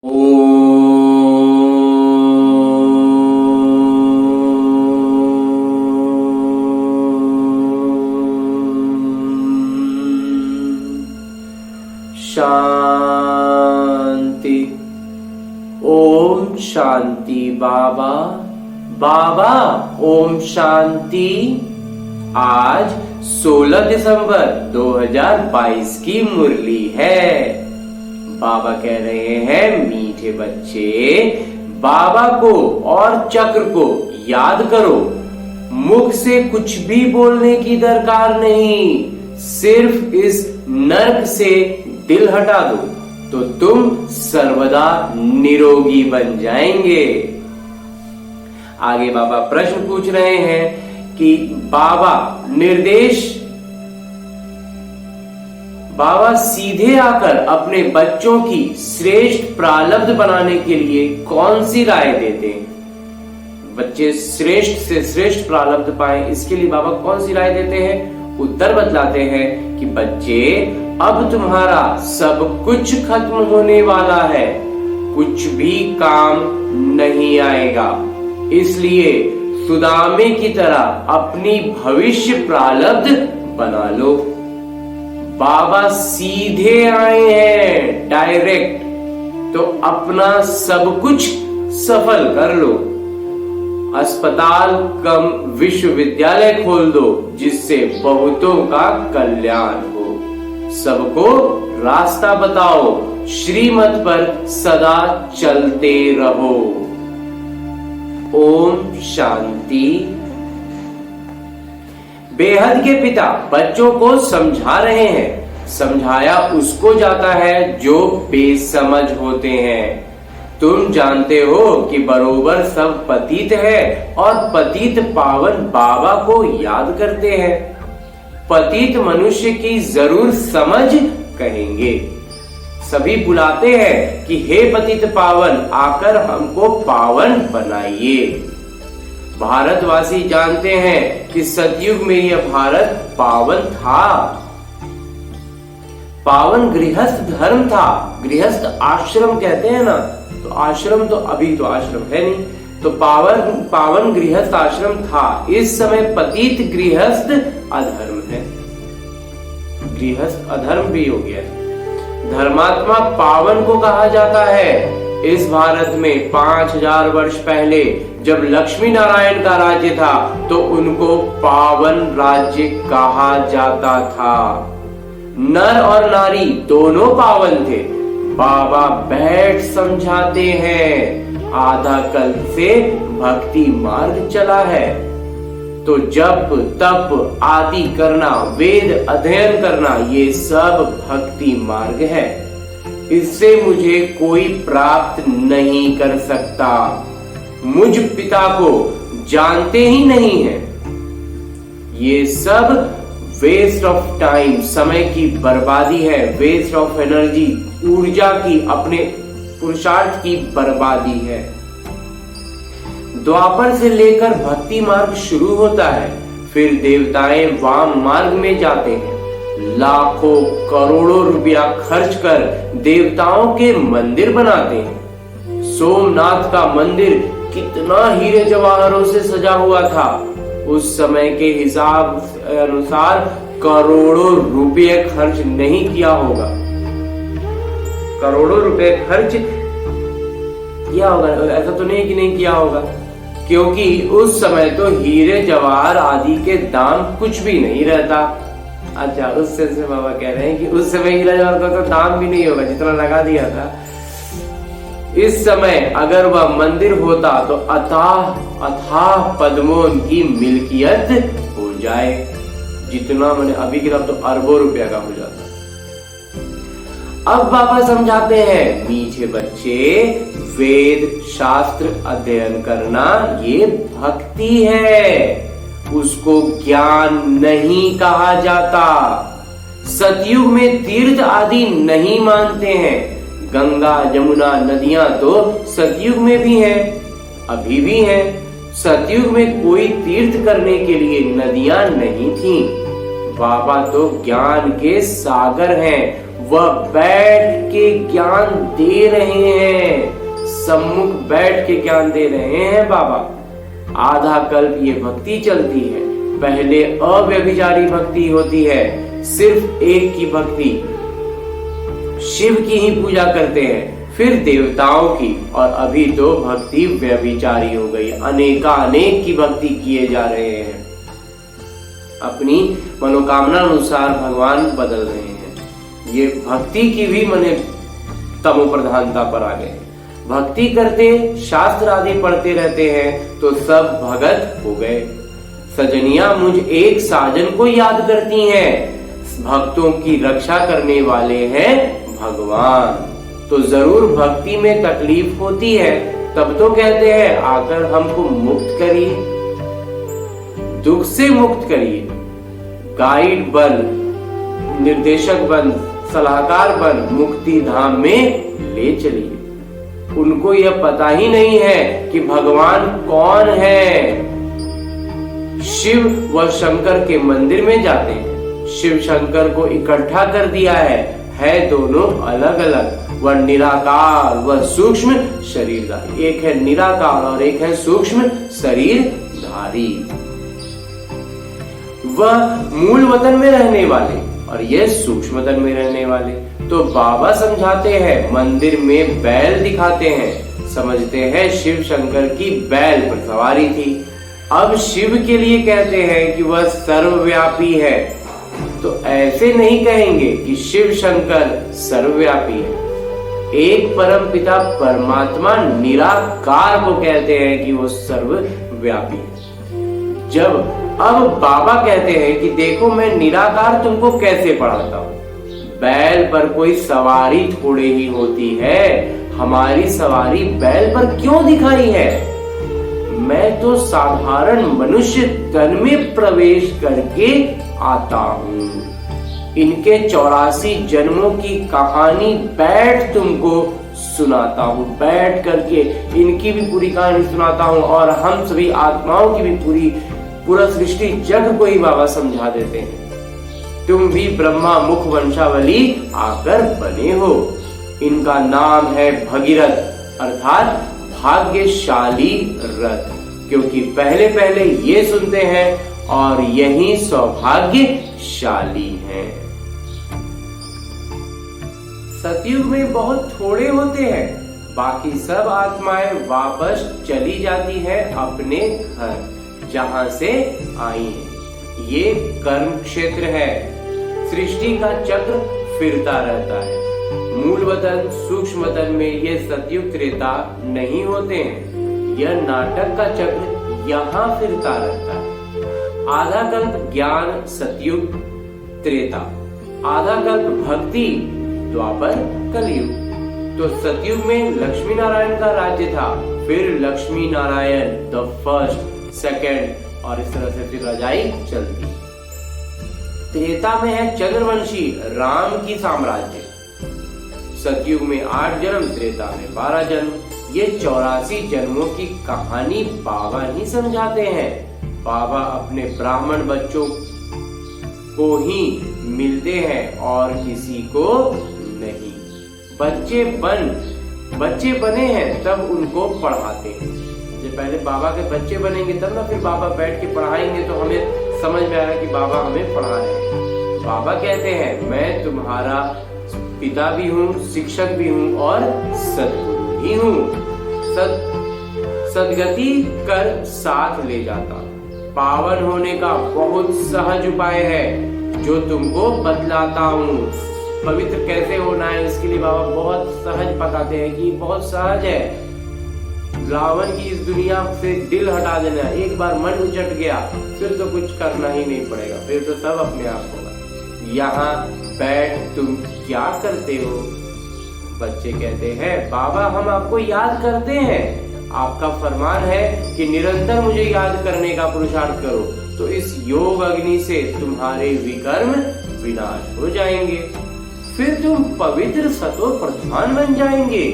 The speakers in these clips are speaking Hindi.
शांति। ओम शांति। बाबा बाबा ओम शांति। आज 16 दिसंबर 2022 की मुरली है। बाबा कह रहे हैं, मीठे बच्चे, बाबा को और चक्र को याद करो। मुख से कुछ भी बोलने की दरकार नहीं, सिर्फ इस नर्क से दिल हटा दो तो तुम सर्वदा निरोगी बन जाएंगे। आगे बाबा प्रश्न पूछ रहे हैं कि बाबा सीधे आकर अपने बच्चों की श्रेष्ठ प्रारब्ध बनाने के लिए कौन सी राय देते हैं? बच्चे श्रेष्ठ से श्रेष्ठ प्रारब्ध पाए, इसके लिए बाबा कौन सी राय देते हैं? उत्तर बतलाते हैं कि बच्चे, अब तुम्हारा सब कुछ खत्म होने वाला है, कुछ भी काम नहीं आएगा, इसलिए सुदामे की तरह अपनी भविष्य प्रारब्ध बना लो। बाबा सीधे आए हैं, डायरेक्ट, तो अपना सब कुछ सफल कर लो। अस्पताल कम विश्वविद्यालय खोल दो, जिससे बहुतों का कल्याण हो। सबको रास्ता बताओ, श्रीमत पर सदा चलते रहो। ओम शांति। बेहद के पिता बच्चों को समझा रहे हैं। समझाया उसको जाता है जो बेसमझ होते हैं। तुम जानते हो कि बरोबर सब पतित है और पतित पावन बाबा को याद करते हैं। पतित मनुष्य की जरूर समझ कहेंगे। सभी बुलाते हैं कि हे पतित पावन, आकर हमको पावन बनाइए। भारतवासी जानते हैं कि सतयुग में यह भारत पावन था। पावन गृहस्थ धर्म था। गृहस्थ आश्रम कहते हैं ना, तो आश्रम तो अभी तो आश्रम है नहीं, तो पावन गृहस्थ आश्रम था। इस समय पतित गृहस्थ अधर्म है। गृहस्थ अधर्म भी हो गया है। धर्मात्मा पावन को कहा जाता है। इस भारत में 5000 वर्ष पहले जब लक्ष्मी नारायण का राज्य था तो उनको पावन राज्य कहा जाता था। नर और नारी दोनों पावन थे। बाबा बैठ समझाते हैं, आधा कल्प से भक्ति मार्ग चला है, तो जप तप आदि करना, वेद अध्ययन करना, ये सब भक्ति मार्ग है। इससे मुझे कोई प्राप्त नहीं कर सकता। मुझ पिता को जानते ही नहीं है। ये सब वेस्ट ऑफ टाइम, समय की बर्बादी है। वेस्ट ऑफ एनर्जी, ऊर्जा की, अपने पुरुषार्थ की बर्बादी है। द्वापर से लेकर भक्ति मार्ग शुरू होता है, फिर देवताएं वाम मार्ग में जाते हैं। लाखों करोड़ों रुपया खर्च कर देवताओं के मंदिर बनाते हैं। सोमनाथ का मंदिर कितना हीरे जवाहरों से सजा हुआ था। उस समय के हिसाब अनुसार करोड़ों रुपए खर्च नहीं किया होगा। करोड़ों रुपए खर्च किया होगा, ऐसा तो नहीं कि नहीं किया होगा, क्योंकि उस समय तो हीरे जवाहर आदि के दाम कुछ भी नहीं रहता। अच्छा, उस सेंस में बाबा कह रहे हैं कि उस समय हीरा जवाहर का तो दाम भी नहीं होगा जितना लगा दिया था। इस समय अगर वह मंदिर होता तो अथाह पद्मों की मिल्कियत हो जाए, जितना मैंने अभी की तरफ तो अरबों रुपया का हो जाता। अब बाबा समझाते हैं, मीठे बच्चे, वेद शास्त्र अध्ययन करना ये भक्ति है, उसको ज्ञान नहीं कहा जाता। सतयुग में तीर्थ आदि नहीं मानते हैं। गंगा जमुना नदियां तो सतयुग में भी हैं, अभी भी हैं। सतयुग में कोई तीर्थ करने के लिए नदियां नहीं थीं। बाबा तो ज्ञान के सागर हैं, वह बैठ के ज्ञान दे रहे हैं। सम्मुख बैठ के ज्ञान दे रहे हैं बाबा। आधा कल्प ये भक्ति चलती है। पहले अव्यभिचारी भक्ति होती है, सिर्फ एक की भक्ति, शिव की ही पूजा करते हैं, फिर देवताओं की, और अभी तो भक्ति व्यभिचारी हो गई। अनेकानेक की भक्ति किए जा रहे हैं, अपनी मनोकामना अनुसार भगवान बदल रहे हैं। ये भक्ति की भी मने तमो प्रधानता पर आ गए। भक्ति करते, शास्त्र आदि पढ़ते रहते हैं तो सब भगत हो गए। सजनिया मुझ एक साजन को याद करती हैं, भक्तों की रक्षा करने वाले हैं भगवान। तो जरूर भक्ति में तकलीफ होती है, तब तो कहते हैं आकर हमको मुक्त करिए, दुख से मुक्त करिए, गाइड बन, निर्देशक बन, सलाहकार बन, मुक्ति धाम में ले चलिए। उनको यह पता ही नहीं है कि भगवान कौन है। शिव व शंकर के मंदिर में जाते हैं, शिव शंकर को इकट्ठा कर दिया है दोनों अलग अलग। वह निराकार व सूक्ष्म शरीरधारी, एक है निराकार और एक है सूक्ष्म शरीरधारी। वह मूल वतन में रहने वाले और ये सूक्ष्म वतन में रहने वाले। तो बाबा समझाते हैं, मंदिर में बैल दिखाते हैं, समझते हैं शिव शंकर की बैल पर सवारी थी। अब शिव के लिए कहते हैं कि वह सर्वव्यापी है, तो ऐसे नहीं कहेंगे कि शिव शंकर सर्वव्यापी है। एक परम पिता परमात्मा निराकार को कहते हैं कि वो सर्वव्यापी है। जब अब बाबा कहते हैं कि देखो मैं निराकार तुमको कैसे पढ़ाता हूं। बैल पर कोई सवारी थोड़े ही होती है, हमारी सवारी बैल पर क्यों दिखाई है? मैं तो साधारण मनुष्य तन में प्रवेश करके आता हूं। इनके 84 जन्मों की कहानी बैठ तुमको सुनाता हूं, बैठ करके इनकी भी पूरी कहानी सुनाता हूं, और हम सभी आत्माओं की भी पूरा सृष्टि जग को ही बाबा समझा देते हैं। तुम भी ब्रह्मा मुख वंशावली आकर बने हो। इनका नाम है भगीरथ, अर्थात भाग्यशाली रथ, क्योंकि पहले पहले ये सुनते हैं और यही सौभाग्यशाली हैं। सतयुग में बहुत थोड़े होते हैं, बाकी सब आत्माएं वापस चली जाती हैं अपने घर जहां से आई हैं। ये कर्म क्षेत्र है, सृष्टि का चक्र फिरता रहता है। मूल वतन सूक्ष्म वतन में ये सतयुग त्रेता नहीं होते हैं, यह नाटक का चक्र यहाँ फिरता रहता है। आधा कल्प ज्ञान सतयुग त्रेता, आधा कल्प भक्ति द्वापर कलयुग। तो सतयुग में लक्ष्मी नारायण का राज्य था, फिर Lakshmi Narayan the first second, और इस तरह से फिर रजाई चलती। त्रेता में है चंद्रवंशी राम की साम्राज्य। सतयुग में 8 जन्म, त्रेता में 12 जन्म। ये 84 जन्मों की कहानी बाबा ही समझाते हैं। बाबा अपने ब्राह्मण बच्चों को ही मिलते हैं और किसी को नहीं। बच्चे बने हैं तब उनको पढ़ाते हैं। जब पहले बाबा के बच्चे बनेंगे तब ना फिर बाबा बैठ के पढ़ाएंगे, तो हमें समझ में आएगा कि बाबा हमें पढ़ा रहे हैं। बाबा कहते हैं मैं तुम्हारा पिता भी हूँ, शिक्षक भी हूँ और सद्गुरु भी हूँ। सदगति कर साथ ले जाता। पावन होने का बहुत सहज उपाय है जो तुमको बतलाता हूँ। पवित्र कैसे होना है इसके लिए बाबा बहुत सहज बताते हैं कि बहुत सहज है। रावण की इस दुनिया से दिल हटा देना, एक बार मन उचट गया फिर तो कुछ करना ही नहीं पड़ेगा, फिर तो सब अपने आप होगा। यहाँ बैठ तुम क्या करते हो? बच्चे कहते हैं बाबा हम आपको याद करते हैं, आपका फरमान है कि निरंतर मुझे याद करने का पुरुषार्थ करो, तो इस योग अग्नि से तुम्हारे विकर्म विनाश हो जाएंगे, फिर तुम पवित्र सतो प्रधान बन जाएंगे।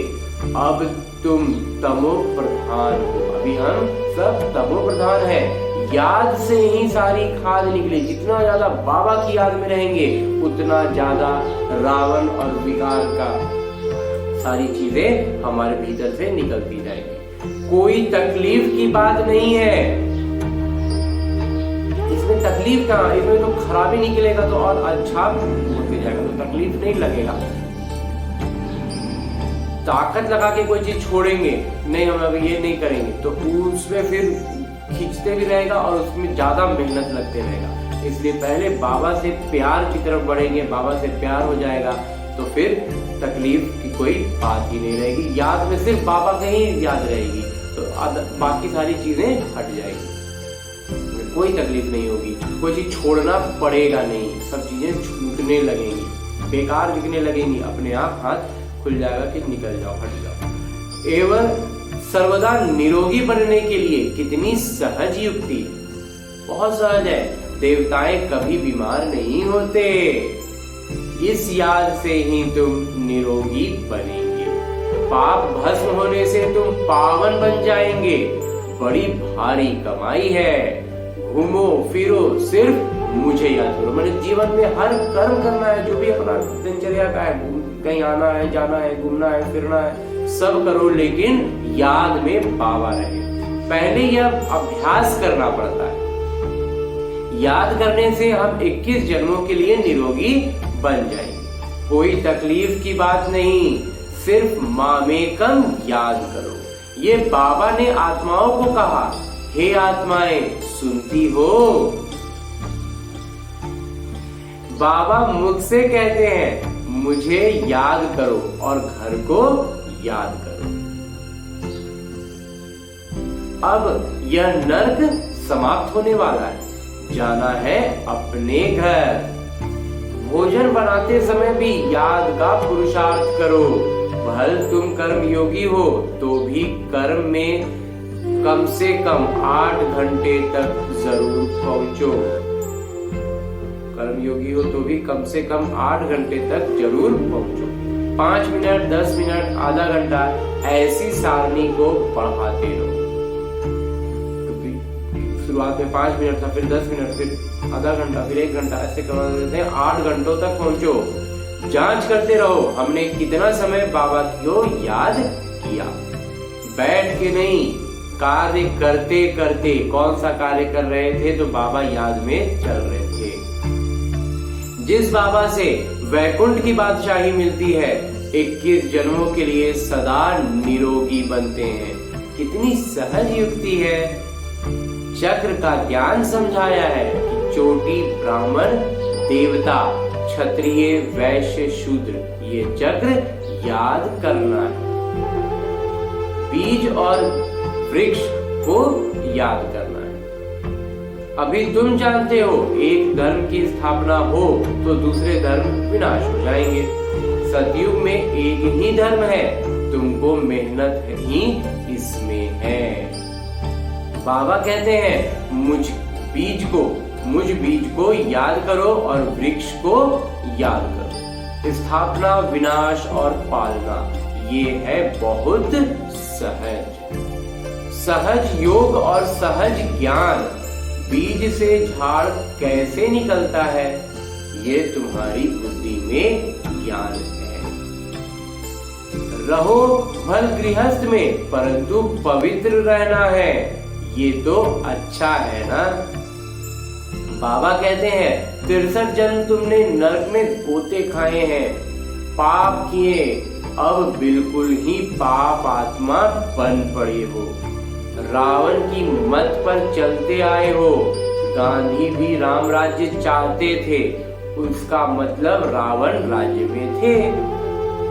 अब तुम तमो प्रधान हो, अभी हम सब तमो प्रधान हैं। याद से ही सारी खाद निकली। जितना ज्यादा बाबा की याद में रहेंगे उतना ज्यादा रावण और विकार का सारी चीजें हमारे भीतर से निकलती जाएगी। कोई तकलीफ की बात नहीं है, इसमें तकलीफ कहाँ, इसमें तो खराबी निकलेगा तो और अच्छा होते जाएगा, तो तकलीफ नहीं लगेगा। ताकत लगा के कोई चीज छोड़ेंगे नहीं, हम अभी ये नहीं करेंगे, तो उसमें फिर खींचते भी रहेगा और उसमें ज्यादा मेहनत लगते रहेगा। इसलिए पहले बाबा से प्यार की तरफ बढ़ेंगे, बाबा से प्यार हो जाएगा तो फिर तकलीफ की कोई बात ही नहीं रहेगी। याद में सिर्फ बाबा का ही याद रहेगी, तो बाकी सारी चीजें हट जाएगी, कोई तकलीफ नहीं होगी, कोई चीज छोड़ना पड़ेगा नहीं, सब चीजें छूटने लगेंगी, बेकार दिखने लगेंगी, अपने आप हाथ खुल जाएगा कि निकल जाओ, हट जाओ। एवं सर्वदा निरोगी बनने के लिए कितनी सहज युक्ति, बहुत सहज है। देवताएं कभी बीमार नहीं होते, इस याद से ही तुम निरोगी बनेंगे। पाप भस्म होने से तुम पावन बन जाएंगे, बड़ी भारी कमाई है। घूमो फिरो सिर्फ मुझे याद करो, मैंने जीवन में हर कर्म करना है, जो भी अपना दिनचर्या का है, कहीं आना है, जाना है, घूमना है, फिरना है, सब करो, लेकिन याद में बाबा रहे। पहले यह अभ्यास करना पड़ता है। याद करने से हम 21 जन्मों के लिए निरोगी बन जाएंगे। कोई तकलीफ की बात नहीं, सिर्फ मामेकम याद करो। ये बाबा ने आत्माओं को कहा, हे आत्माएं सुनती हो। बाबा मुझसे कहते हैं मुझे याद करो और घर को याद करो। अब यह नर्क समाप्त होने वाला है, जाना है अपने घर। भोजन बनाते समय भी याद का पुरुषार्थ करो। भल तुम कर्म योगी हो तो भी कर्म में कम से कम 8 घंटे तक जरूर पहुंचो। कर्म योगी हो तो भी कम से कम 8 घंटे तक जरूर पहुंचो। 5 मिनट, 10 मिनट, आधा घंटा, ऐसी सारणी को बढ़ाते रहो। शुरुआत में 5 मिनट था, फिर 10 मिनट, फिर आधा घंटा, फिर 1 घंटा, ऐसे करते देते हैं 8 घंटों तक पहुंचो। जांच करते रहो हमने कितना समय बाबा को याद किया। बैठ के नहीं, कार्य करते करते। कौन सा कार्य कर रहे थे तो बाबा याद में चल रहे थे। जिस बाबा से वैकुंठ की बादशाही मिलती है, 21 जन्मों के लिए सदा निरोगी बनते हैं। कितनी सहज युक्ति है। चक्र का ज्ञान समझाया है कि चोटी ब्राह्मण, देवता, क्षत्रिय, वैश्य, शूद्र, ये चक्र याद करना है। बीज और वृक्ष को याद करना है। अभी तुम जानते हो एक धर्म की स्थापना हो तो दूसरे धर्म विनाश हो जाएंगे। सतयुग में एक ही धर्म है, तुमको मेहनत ही इसमें है। बाबा कहते हैं मुझ बीज को याद करो और वृक्ष को याद करो। स्थापना, विनाश और पालना, ये है बहुत सहज योग और सहज ज्ञान। बीज से झाड़ कैसे निकलता है, ये तुम्हारी बुद्धि में ज्ञान है। रहो भल गृहस्थ में, परंतु पवित्र रहना है, ये तो अच्छा है ना। बाबा कहते हैं 63 जन्म तुमने नरक में गोते खाए हैं, पाप किए, अब बिल्कुल ही पाप आत्मा बन पड़े हो। रावण की मत पर चलते आए हो। गांधी भी राम राज्य चाहते थे, उसका मतलब रावण राज्य में थे।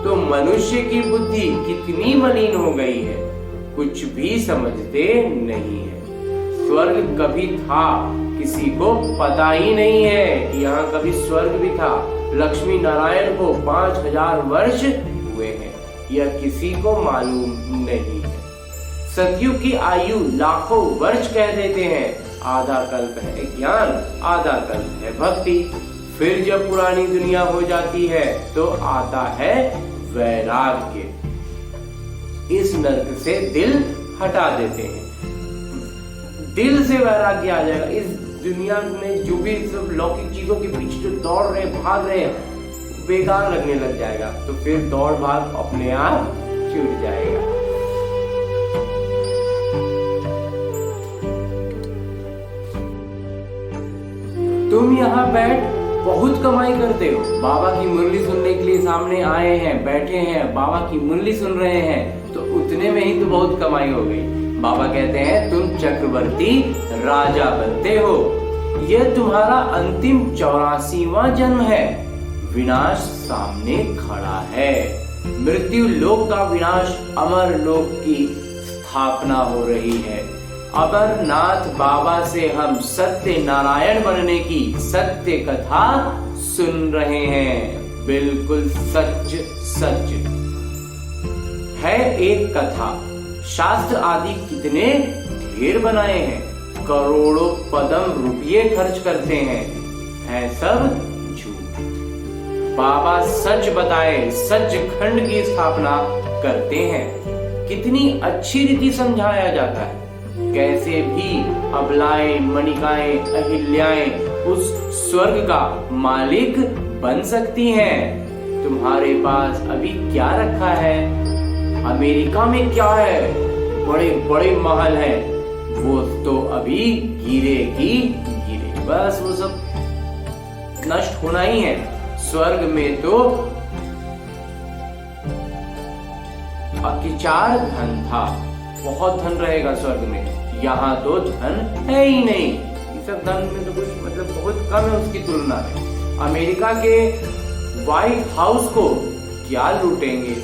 तो मनुष्य की बुद्धि कितनी मलिन हो गई है, कुछ भी समझते नहीं है। स्वर्ग कभी था, किसी को पता ही नहीं है कि यहाँ कभी स्वर्ग भी था। लक्ष्मी नारायण को 5000 वर्ष हुए हैं, यह किसी को मालूम नहीं है। सतयुग की आयु लाखों वर्ष कह देते हैं। आधा कल्प है ज्ञान, आधा कल्प है भक्ति। फिर जब पुरानी दुनिया हो जाती है तो आता है वैराग्य। इस नरक से दिल हटा देते हैं, दिल से वैराग्य आ जाएगा। इस दुनिया में जो भी सब लौकिक चीजों के पीछे जो दौड़ रहे, भाग रहे हैं, बेकार लगने लग जाएगा, तो फिर दौड़ भाग अपने आप छूट जाएगा। तुम यहाँ बैठ बहुत कमाई करते हो, बाबा की मुरली सुनने के लिए सामने आए हैं, बैठे हैं, बाबा की मुरली सुन रहे हैं, तो उतने में ही तो बहुत कमाई हो गई। बाबा कहते हैं तुम चक्रवर्ती राजा बनते हो, यह तुम्हारा अंतिम 84वां जन्म है, विनाश सामने खड़ा है, मृत्यु लोक का विनाश, अमर लोक की स्थापना हो रही है। अमरनाथ बाबा से हम सत्य नारायण बनने की सत्य कथा सुन रहे हैं। बिल्कुल सच सच है एक कथा। शास्त्र आदि कितने ढेर बनाए हैं, करोड़ों पदम रुपये खर्च करते हैं, है सब झूठ। बाबा सच बताए सच खंड की स्थापना करते हैं। कितनी अच्छी रीति समझाया जाता है, कैसे भी अबलाएं, मणिकाएं, अहिल्याएं उस स्वर्ग का मालिक बन सकती हैं। तुम्हारे पास अभी क्या रखा है? अमेरिका में क्या है? बड़े बड़े महल हैं, वो तो अभी गिरे की गिरे, बस वो सब नष्ट होना ही है। स्वर्ग में तो अकिचार धन था, बहुत धन रहेगा स्वर्ग में, यहाँ तो धन है ही नहीं। इस सब धन में तो कुछ मतलब बहुत कम है उसकी तुलना में। अमेरिका के व्हाइट हाउस को क्या लूटेंगे,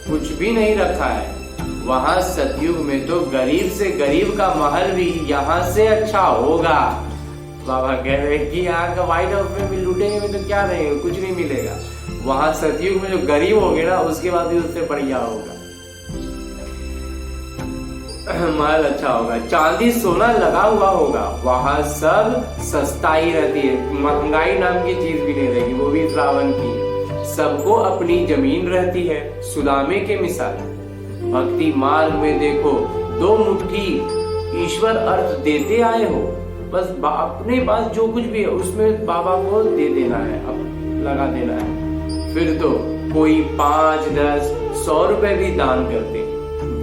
कुछ भी नहीं रखा है। वहां सतयुग में तो गरीब से गरीब का महल भी यहाँ से अच्छा होगा। बाबा कह रहे हैं कि यहाँ का व्हाइट हाउस में भी लूटेंगे में तो क्या रहेगा, कुछ नहीं मिलेगा। वहां सतयुग में जो गरीब होंगे ना, उसके बाद भी उससे बढ़िया होगा, महल अच्छा होगा, चांदी सोना लगा हुआ होगा। वहां सब सस्ताई रहती है, महंगाई नाम की चीज भी नहीं रहेगी, वो भी श्रावण की। सबको अपनी जमीन रहती है, सुदामे के मिसाल। भक्ति मार्ग में देखो, 2 मुट्ठी ईश्वर अर्थ देते आए हो, बस अपने पास जो कुछ भी है उसमें बाबा को दे देना है, अब लगा देना है। फिर तो कोई 5, 10, 100 रुपए भी दान करते,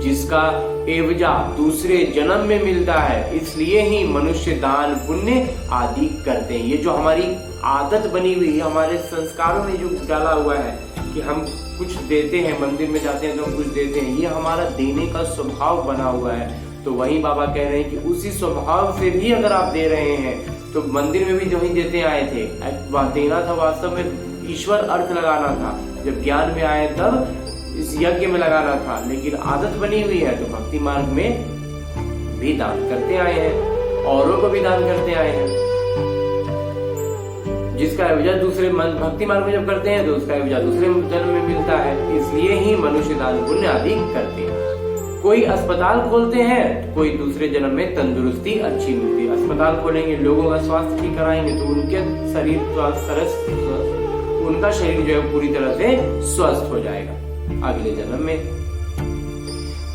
जिसका एवजा दूसरे जन्म में मिलता है। इसलिए ही मनुष्य दान पुण्य आदि करते हैं। ये जो हमारी आदत बनी हुई है, हमारे संस्कारों में जो डाला हुआ है कि हम कुछ देते हैं, मंदिर में जाते हैं तो हम कुछ देते हैं, ये हमारा देने का स्वभाव बना हुआ है। तो वही बाबा कह रहे हैं कि उसी स्वभाव से भी अगर आप दे रहे हैं, तो मंदिर में भी जो ही देते आए थे, वह देना था वास्तव में ईश्वर अर्थ लगाना था। जब ज्ञान में आए तब इस यज्ञ में लगाना था, लेकिन आदत बनी हुई है तो भक्ति मार्ग में भी दान करते आए हैं, औरों को भी दान करते आए हैं। जिसका एवजा दूसरे भक्ति मार्ग में जब करते हैं तो उसका एवजा दूसरे जन्म में मिलता है। इसलिए ही मनुष्य दान पुण्य आदि करते हैं। कोई अस्पताल खोलते हैं, कोई दूसरे जन्म में तंदुरुस्ती अच्छी मिलती है। अस्पताल खोलेंगे, लोगों का स्वास्थ्य ठीक कराएंगे तो उनके शरीर उनका शरीर जो है पूरी तरह से स्वस्थ हो जाएगा अगले जन्म में।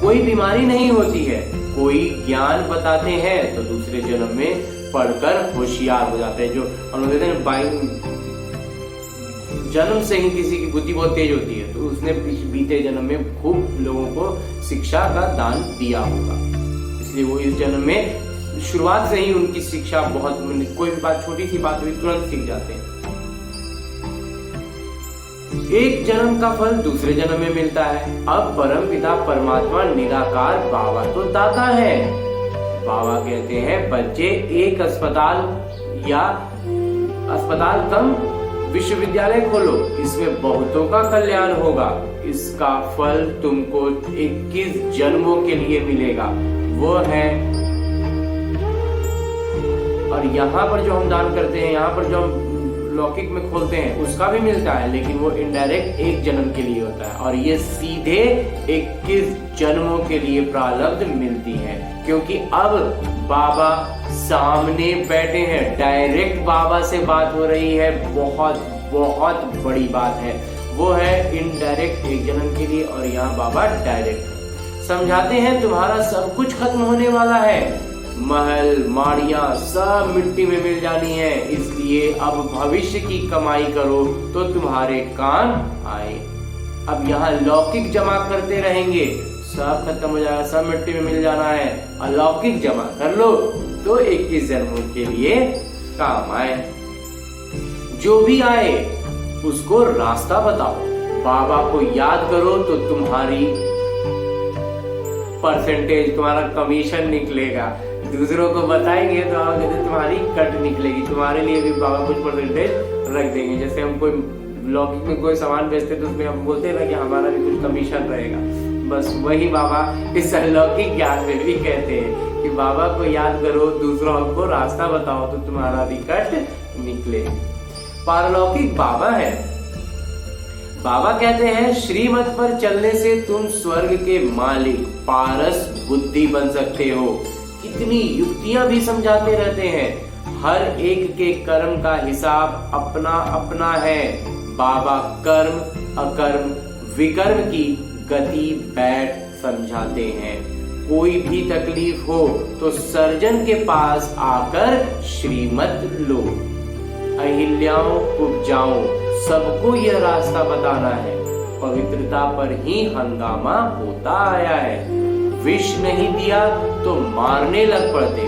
कोई बीमारी नहीं होती है, कोई ज्ञान बताते हैं तो दूसरे जन्म में पढ़कर होशियार हो जाते हैं। जो हम कहते हैं जन्म से ही किसी की बुद्धि बहुत तेज होती है, तो उसने बीते जन्म में खूब लोगों को शिक्षा का दान दिया होगा, इसलिए वो इस जन्म में शुरुआत से ही उनकी शिक्षा बहुत, कोई भी बात छोटी सी बात हुई तुरंत सीख जाते हैं। एक जन्म का फल दूसरे जन्म में मिलता है। अब परम पिता परमात्मा निराकार बाबा तो दाता है। बाबा कहते हैं बच्चे एक अस्पताल या अस्पताल कम विश्वविद्यालय खोलो, इसमें बहुतों का कल्याण होगा। इसका फल तुमको 21 जन्मों के लिए मिलेगा, वो है। और यहाँ पर जो हम दान करते हैं, यहाँ पर जो हम लौकिक में खोलते हैं, उसका भी मिलता है, लेकिन वो इनडायरेक्ट एक जन्म के लिए होता है, और ये सीधे 21 जन्मों के लिए प्रारब्ध मिलती है। क्योंकि अब बाबा सामने बैठे हैं, डायरेक्ट बाबा से बात हो रही है। बहुत बहुत बड़ी बात है, वो है इनडायरेक्ट एक जन्म के लिए, और यहाँ बाबा डायरेक्ट समझाते हैं तुम्हारा सब कुछ खत्म होने वाला है, महल माड़ियां सब मिट्टी में मिल जानी है, इसलिए अब भविष्य की कमाई करो तो तुम्हारे काम आए। अब यहाँ लौकिक जमा करते रहेंगे, सब खत्म हो जाएगा, सब मिट्टी में मिल जाना है। अलौकिक जमा कर लो तो 21 जन्मों के लिए काम आए। जो भी आए उसको रास्ता बताओ, बाबा को याद करो तो तुम्हारी परसेंटेज, तुम्हारा कमीशन निकलेगा। दूसरों को बताएंगे तो तुम्हारी कट निकलेगी, तुम्हारे लिए भी बाबा कुछ परसेंटेज रख देंगे। जैसे हम कोई लौकिक में कोई सामान बेचते तो उसमें हम बोलते हैं ना कि हमारा भी कुछ कमीशन रहेगा, बस वही बाबा इस अलौकिक ज्ञान में भी कहते हैं कि बाबा को याद करो, दूसरों को रास्ता बताओ तो तुम्हारा भी कट निकले। पारलौकिक बाबा है। बाबा कहते हैं श्रीमत पर चलने से तुम स्वर्ग के मालिक पारस बुद्धि बन सकते हो। कितनी युक्तियां भी समझाते रहते हैं। हर एक के कर्म का हिसाब अपना अपना है। बाबा कर्म अकर्म विकर्म की गति बैठ समझाते हैं। कोई भी तकलीफ हो तो सर्जन के पास आकर श्रीमत लो। अहिल्याओं उपजाओ सबको यह रास्ता बताना है। पवित्रता पर ही हंगामा होता आया है। विष नहीं दिया तो मारने लग पड़ते,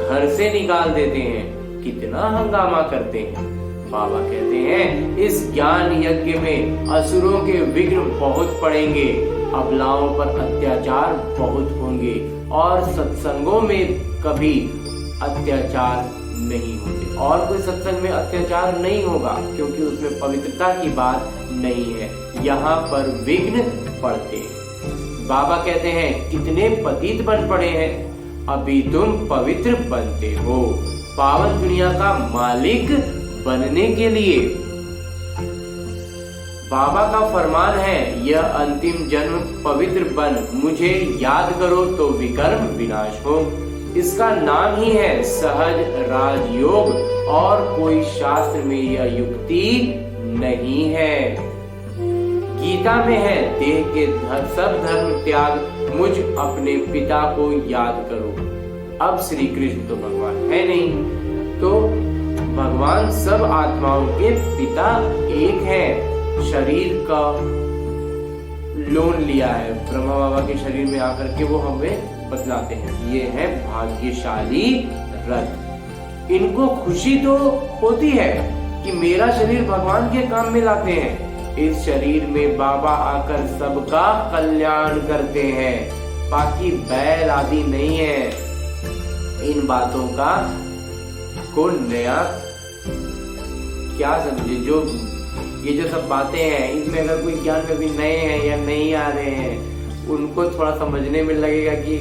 घर से निकाल देते हैं, कितना हंगामा करते हैं। बाबा कहते हैं इस ज्ञान यज्ञ में असुरों के विघ्न बहुत पड़ेंगे, अबलाओं पर अत्याचार बहुत होंगे और सत्संगों में कभी अत्याचार नहीं होते। और कोई सत्संग में अत्याचार नहीं होगा क्योंकि उसमें पवित्रता की बात नहीं है, यहाँ पर विघ्न पड़ते हैं। बाबा कहते हैं कितने पतित बन पड़े हैं, अभी तुम पवित्र बनते हो। पावन दुनिया का मालिक बनने के लिए बाबा का फरमान है, यह अंतिम जन्म पवित्र बन मुझे याद करो तो विकर्म विनाश हो। इसका नाम ही है सहज राजयोग और कोई शास्त्र में यह युक्ति नहीं है। गीता में है देह के सब धर्म त्याग मुझ अपने पिता को याद करो। अब श्री कृष्ण तो भगवान है नहीं, तो भगवान सब आत्माओं के पिता एक है। शरीर का लोन लिया है ब्रह्मा बाबा के शरीर में आकर के, वो हमें बतलाते हैं। ये है भाग्यशाली रथ। इनको खुशी तो होती है कि मेरा शरीर भगवान के काम में लाते हैं। इस शरीर में बाबा आकर सबका कल्याण करते हैं, बाकी बैल आदि नहीं है। इन बातों का को नया क्या समझे, जो ये जो सब बातें हैं इनमें अगर कोई ज्ञान में भी नए हैं या नहीं आ रहे हैं, उनको थोड़ा समझने में लगेगा कि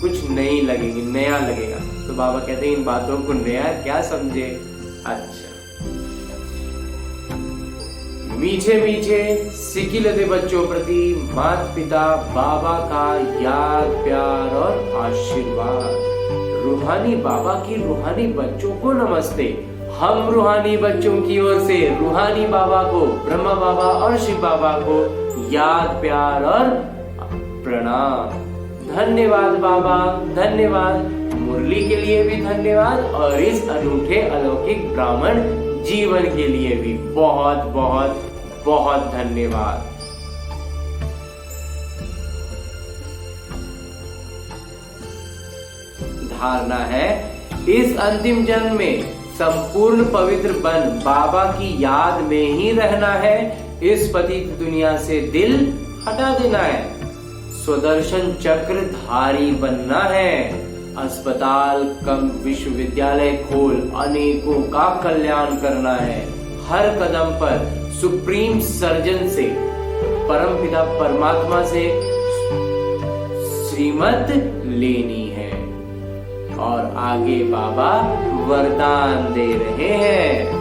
कुछ नहीं लगेगी, नया लगेगा। तो बाबा कहते हैं इन बातों को नया क्या समझे। अच्छा, मीठे मीठे सिकिलते बच्चों प्रति माता पिता बाबा का याद प्यार और आशीर्वाद। रूहानी बाबा की रूहानी बच्चों को नमस्ते। हम रूहानी बच्चों की ओर से रूहानी बाबा को, ब्रह्मा बाबा और शिव बाबा को याद प्यार और प्रणाम। धन्यवाद बाबा, धन्यवाद। मुरली के लिए भी धन्यवाद और इस अनूठे अलौकिक ब्राह्मण जीवन के लिए भी बहुत बहुत बहुत धन्यवाद। धारणा है इस अंतिम जन्म में संपूर्ण पवित्र बन बाबा की याद में ही रहना है। इस पतित दुनिया से दिल हटा देना है। स्वदर्शन चक्र धारी बनना है। अस्पताल कम विश्वविद्यालय खोल अनेकों का कल्याण करना है। हर कदम पर सुप्रीम सर्जन से, परमपिता परमात्मा से श्रीमत लेनी है। और आगे बाबा वरदान दे रहे हैं।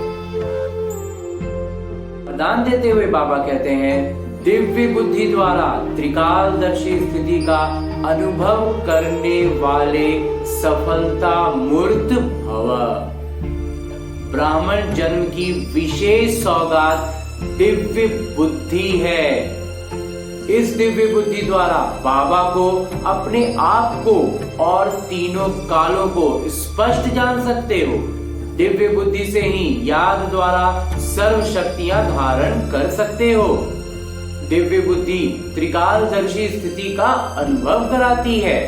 वरदान देते हुए बाबा कहते हैं दिव्य बुद्धि द्वारा त्रिकालदर्शी स्थिति का अनुभव करने वाले सफलता मूर्त भव। ब्राह्मण जन्म की विशेष सौगात दिव्य बुद्धि है। इस दिव्य बुद्धि द्वारा बाबा को, अपने आप को और तीनों कालों को स्पष्ट जान सकते हो। दिव्य बुद्धि से ही याद द्वारा सर्व शक्तियां धारण कर सकते हो। दिव्य बुद्धि त्रिकालदर्शी स्थिति का अनुभव कराती है।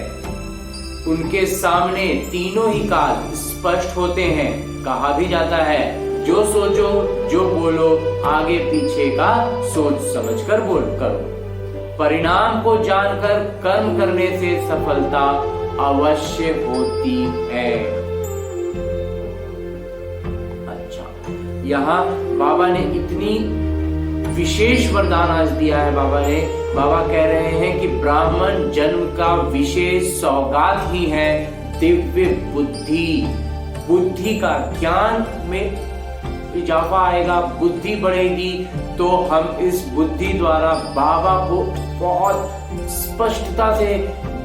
उनके सामने तीनों ही काल स्पष्ट होते हैं। कहा भी जाता है, जो सोचो जो बोलो आगे पीछे का सोच समझकर बोल करो। परिणाम को जानकर कर्म करने से सफलता अवश्य होती है। अच्छा, यहाँ बाबा ने इतनी विशेष वरदान आज दिया है। बाबा कह रहे हैं कि ब्राह्मण जन्म का विशेष सौगात ही है दिव्य बुद्धि। बुद्धि का ज्ञान में इजाफा आएगा, बुद्धि बढ़ेगी, तो हम इस बुद्धि द्वारा बाबा को बहुत स्पष्टता से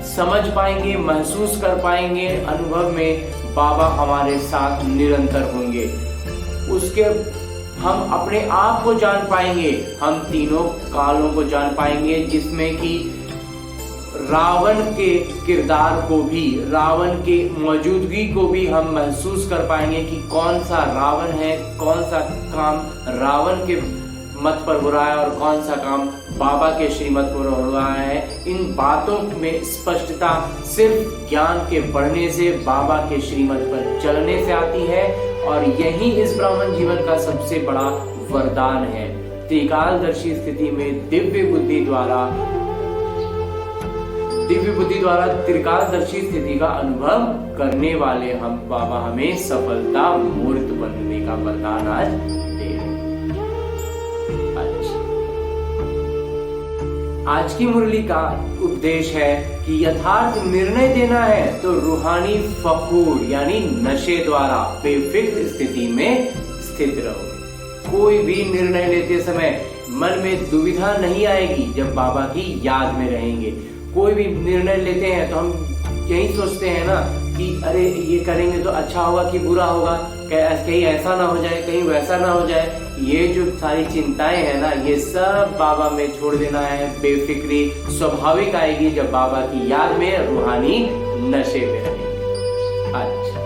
समझ पाएंगे, महसूस कर पाएंगे। अनुभव में बाबा हमारे साथ निरंतर होंगे। उसके हम अपने आप को जान पाएंगे, हम तीनों कालों को जान पाएंगे, जिसमें कि रावण के किरदार को भी, रावण के मौजूदगी को भी हम महसूस कर पाएंगे कि कौन सा रावण है, कौन सा काम रावण के मत पर हो रहा है और कौन सा काम बाबा के श्रीमत पर हो रहा है। इन बातों में स्पष्टता सिर्फ ज्ञान के बढ़ने से, बाबा के श्रीमत पर चलने से आती है, और यही इस ब्राह्मण जीवन का सबसे बड़ा वरदान है। त्रिकालदर्शी स्थिति में दिव्य बुद्धि द्वारा त्रिकालदर्शी स्थिति का अनुभव करने वाले हम बाबा हमें सफलता मूर्त बनने का वरदान आज दे रहे हैं। अच्छा, आज की मुरली का उपदेश है कि यथार्थ निर्णय देना है तो रूहानी फखूर यानी नशे द्वारा बेफिक्र स्थिति में स्थित रहो। कोई भी निर्णय लेते समय मन में दुविधा नहीं आएगी जब बाबा की याद में रहेंगे। कोई भी निर्णय लेते हैं तो हम यही सोचते हैं ना कि अरे ये करेंगे तो अच्छा होगा कि बुरा होगा, कहीं ऐसा ना हो जाए, कहीं वैसा ना हो जाए। ये जो सारी चिंताएं हैं ना, ये सब बाबा में छोड़ देना है। बेफिक्री स्वाभाविक आएगी जब बाबा की याद में रूहानी नशे में रहेंगे। अच्छा,